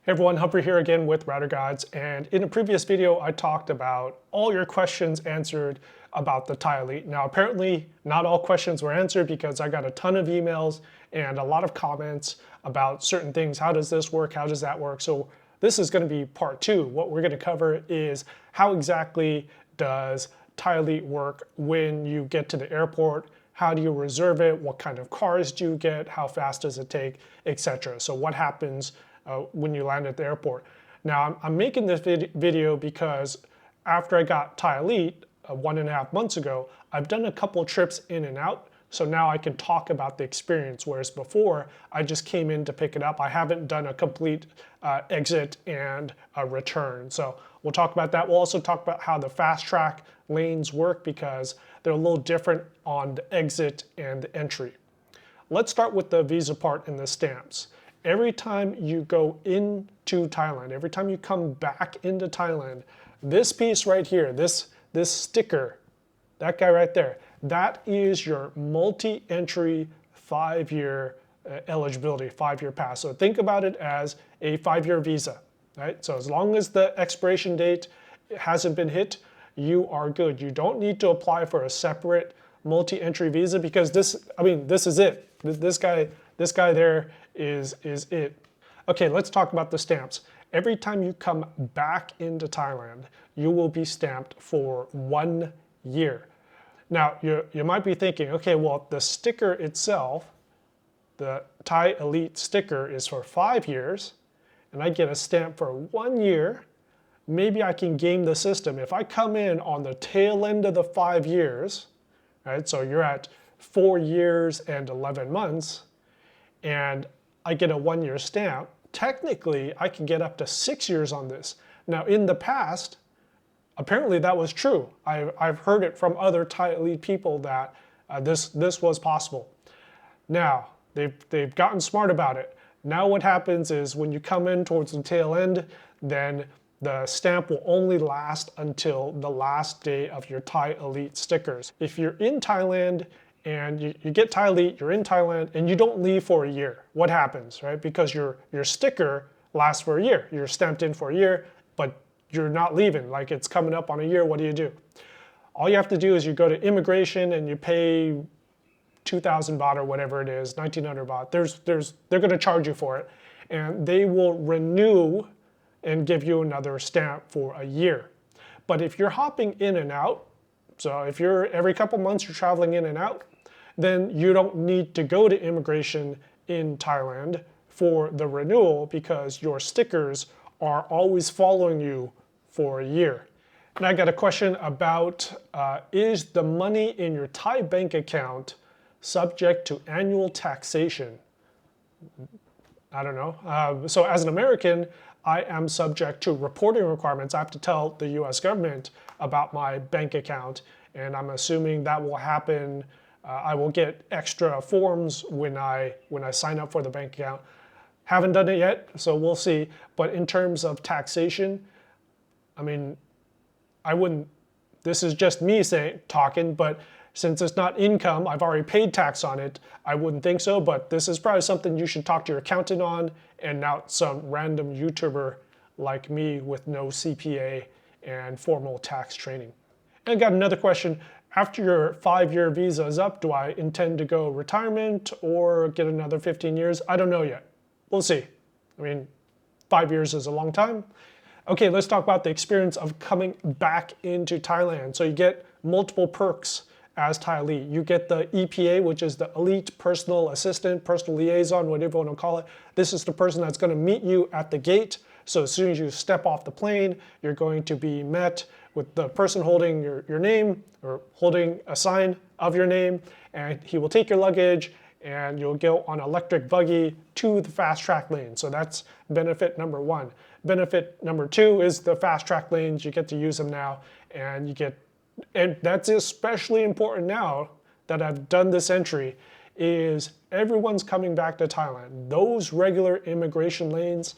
Hey everyone, Humper here again with Router Guides, and in a previous video I talked about all your questions answered about the Thai Elite. Now apparently not all questions were answered because I got a ton of emails and a lot of comments about certain things. How does this work? How does that work? So this is going to be part two. What we're going to cover is how exactly does Thai Elite work when you get to the airport? How do you reserve it? What kind of cars do you get? How fast does it take, etc. So what happens when you land at the airport. Now, I'm making this video because after I got Thai Elite 1.5 months ago, I've done a couple trips in and out, so now I can talk about the experience, whereas before, I just came in to pick it up. I haven't done a complete exit and a return. So we'll talk about that. We'll also talk about how the fast track lanes work because they're a little different on the exit and the entry. Let's start with the visa part and the stamps. Every time you go into Thailand, every time you come back into Thailand, this piece right here, this sticker, that guy right there, that is your multi-entry 5-year eligibility, 5-year pass. So think about it as a 5-year visa, right? So as long as the expiration date hasn't been hit, you are good. You don't need to apply for a separate multi-entry visa because this is it. This guy there is it. Okay, let's talk about the stamps. Every time you come back into Thailand, you will be stamped for 1 year. Now, you might be thinking, okay, well, the sticker itself, the Thai Elite sticker is for 5 years, and I get a stamp for 1 year. Maybe I can game the system. If I come in on the tail end of the 5 years, right, so you're at 4 years and 11 months, and I get a 1-year stamp, technically I can get up to 6 years on this. Now in the past, apparently that was true. I've heard it from other Thai Elite people that this was possible. Now, they've gotten smart about it. Now what happens is when you come in towards the tail end, then the stamp will only last until the last day of your Thai Elite stickers. If you're in Thailand and you get Thai Elite, you're in Thailand, and you don't leave for a year, what happens, right? Because your sticker lasts for a year. You're stamped in for a year, but you're not leaving. Like it's coming up on a year, what do? All you have to do is you go to immigration and you pay 2,000 baht or whatever it is, 1,900 baht. They're gonna charge you for it, and they will renew and give you another stamp for a year. But if you're hopping in and out, so if you're every couple months you're traveling in and out, then you don't need to go to immigration in Thailand for the renewal because your stickers are always following you for a year. And I got a question about, is the money in your Thai bank account subject to annual taxation? I don't know. So as an American, I am subject to reporting requirements. I have to tell the US government about my bank account, and I'm assuming that will happen. I will get extra forms when I sign up for the bank account. Haven't done it yet, so we'll see. But in terms of taxation, I mean, I wouldn't, this is just me talking, but since it's not income, I've already paid tax on it, I wouldn't think so, but this is probably something you should talk to your accountant on and not some random YouTuber like me with no CPA and formal tax training. And I got another question. After your 5-year visa is up, do I intend to go retirement or get another 15 years? I don't know yet. We'll see. I mean, 5 years is a long time. Okay, let's talk about the experience of coming back into Thailand. So you get multiple perks as Thai Elite. You get the EPA, which is the Elite Personal Assistant, Personal Liaison, whatever you want to call it. This is the person that's going to meet you at the gate. So as soon as you step off the plane, you're going to be met with the person holding your name or holding a sign of your name, and he will take your luggage and you'll go on an electric buggy to the fast track lane. So that's benefit number 1. Benefit number 2 is the fast track lanes. You get to use them now, and that's especially important now that I've done this entry, is everyone's coming back to Thailand. Those regular immigration lanes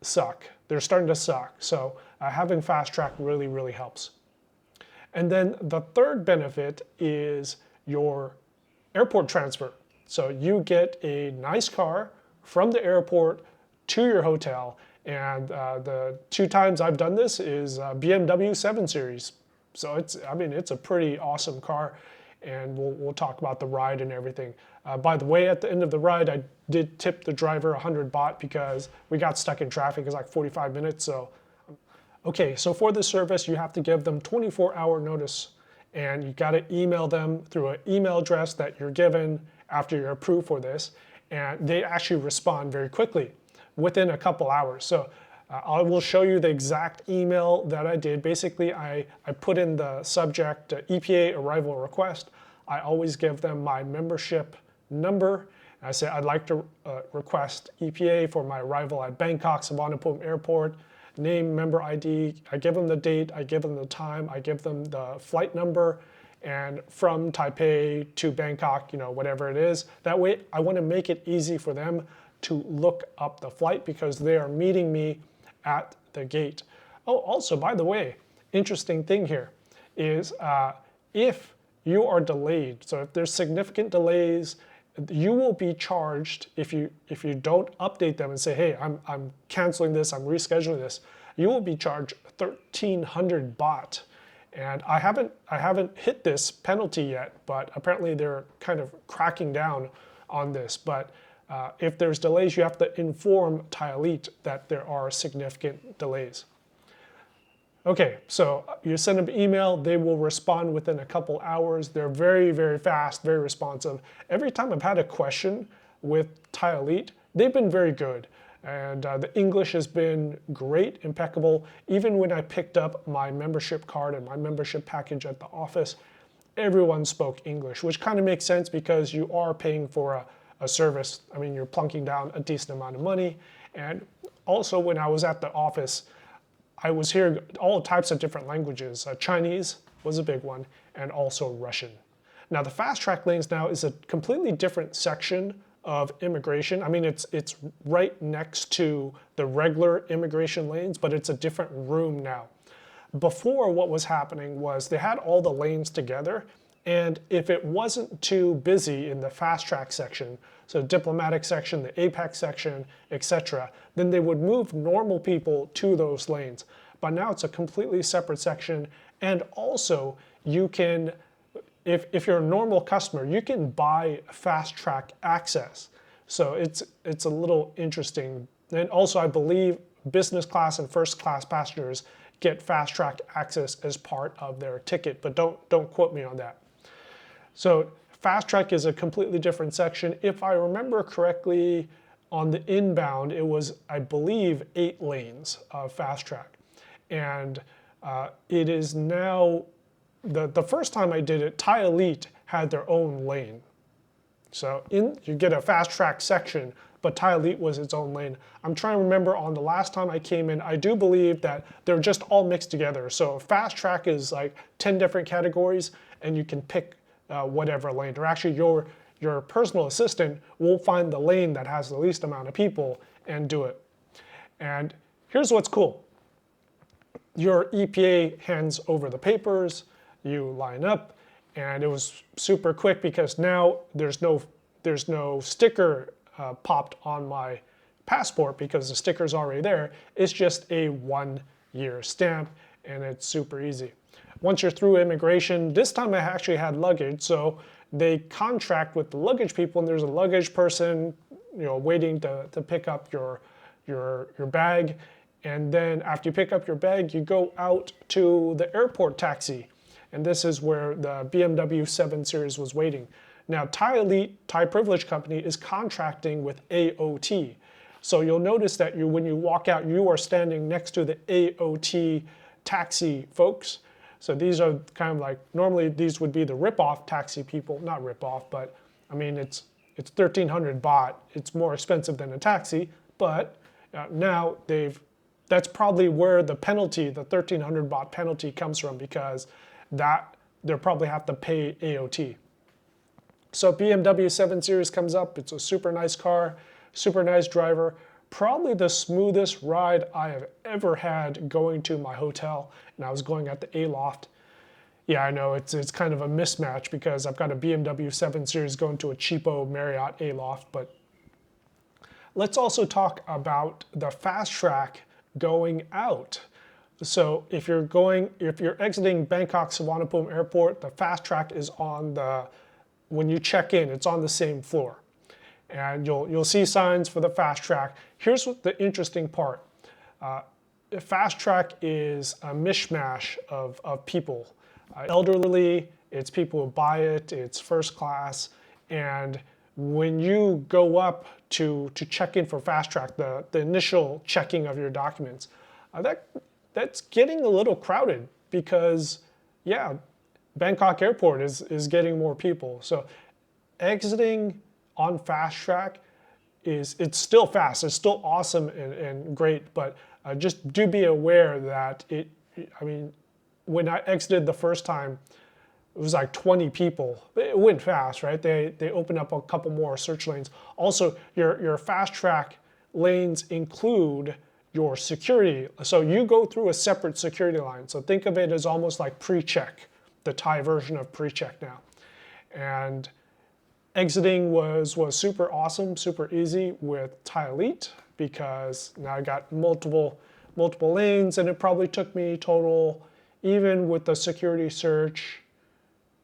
suck. They're starting to suck. So having fast track really, really helps. And then the third benefit is your airport transfer. So you get a nice car from the airport to your hotel. And the 2 times I've done this is BMW 7 Series. So it's a pretty awesome car, and we'll talk about the ride and everything. By the way, at the end of the ride, I did tip the driver 100 baht because we got stuck in traffic. It was like 45 minutes. So, okay, so for this service, you have to give them 24-hour notice, and you got to email them through an email address that you're given after you're approved for this, and they actually respond very quickly within a couple hours. So I will show you the exact email that I did. Basically, I put in the subject EPA arrival request. I always give them my membership number. I say I'd like to request EPA for my arrival at Bangkok Suvarnabhumi Airport. Name, member ID. I give them the date. I give them the time. I give them the flight number, and from Taipei to Bangkok, whatever it is. That way, I want to make it easy for them to look up the flight because they are meeting me at the gate. Oh, also, by the way, interesting thing here is if you are delayed, so if there's significant delays, you will be charged if you don't update them and say, hey, I'm canceling this, I'm rescheduling this, you will be charged 1,300 baht. And I haven't hit this penalty yet, but apparently they're kind of cracking down on this. But if there's delays, you have to inform Thai Elite that there are significant delays. Okay, so you send them an email, they will respond within a couple hours. They're very, very fast, very responsive. Every time I've had a question with Thai Elite, they've been very good. And the English has been great, impeccable. Even when I picked up my membership card and my membership package at the office, everyone spoke English, which kind of makes sense because you are paying for a service. I mean, you're plunking down a decent amount of money. And also when I was at the office, I was hearing all types of different languages. Chinese was a big one, and also Russian. Now the fast track lanes now is a completely different section of immigration. I mean, it's right next to the regular immigration lanes, but it's a different room now. Before, what was happening was they had all the lanes together, and if it wasn't too busy in the fast track section, so diplomatic section, the Apex section, etc., then they would move normal people to those lanes. But now it's a completely separate section, and also you can, if you're a normal customer, you can buy fast track access. So it's a little interesting. And also I believe business class and first class passengers get fast track access as part of their ticket, but don't quote me on that. So fast track is a completely different section. If I remember correctly, on the inbound, it was, I believe, 8 lanes of fast track. And it is now, the first time I did it, Thai Elite had their own lane. So you get a fast track section, but Thai Elite was its own lane. I'm trying to remember on the last time I came in, I do believe that they're just all mixed together. So fast track is like 10 different categories, and you can pick whatever lane. Or actually your personal assistant will find the lane that has the least amount of people and do it. And here's what's cool. Your EPA hands over the papers, you line up, and it was super quick because now there's no sticker popped on my passport because the sticker's already there. It's just a 1-year stamp, and it's super easy. Once you're through immigration, this time I actually had luggage, so they contract with the luggage people, and there's a luggage person, waiting to pick up your bag. And then after you pick up your bag, you go out to the airport taxi. And this is where the BMW 7 Series was waiting. Now, Thai Elite, Thai Privilege Company, is contracting with AOT. So you'll notice that when you walk out, you are standing next to the AOT Taxi folks. So these are kind of like, normally these would be the rip-off taxi people, not rip-off, but I mean, it's 1,300 baht. It's more expensive than a taxi, but now that's probably where the penalty, the 1,300 baht penalty comes from, because they'll probably have to pay AOT. So BMW 7 Series comes up. It's a super nice car, super nice driver. Probably the smoothest ride I have ever had going to my hotel, and I was going at the A-Loft. Yeah, I know, it's kind of a mismatch because I've got a BMW 7 Series going to a cheapo Marriott A-Loft, but Let's also talk about the fast track going out. So if you're exiting Bangkok Suvarnabhumi Airport, the fast track is when you check in, it's on the same floor. And you'll see signs for the fast track. Here's the interesting part. Fast track is a mishmash of people. Elderly, it's people who buy it, it's first class. And when you go up to check in for fast track, the initial checking of your documents, that's getting a little crowded because, yeah, Bangkok Airport is getting more people. So exiting on fast track it's still fast, it's still awesome and great, but just do be aware that when I exited the first time, it was like 20 people. It went fast, right? They opened up a couple more search lanes. Also, your fast track lanes include your security. So you go through a separate security line. So think of it as almost like pre-check, the Thai version of pre-check now. And exiting was super awesome, super easy with Thai Elite because now I got multiple lanes, and it probably took me total, even with the security search,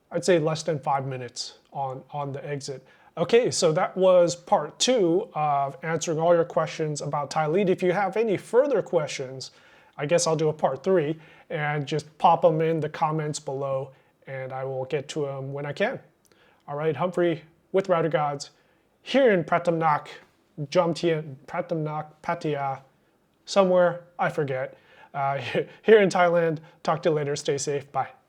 I'd say less than 5 minutes on the exit. Okay, so that was part 2 of answering all your questions about Thai Elite. If you have any further questions, I guess I'll do a part 3 and just pop them in the comments below, and I will get to them when I can. All right, Humphrey with Router Gods here in Pratamnak, Jomtien, Pratamnak, Pattaya, somewhere, I forget. Here in Thailand. Talk to you later. Stay safe. Bye.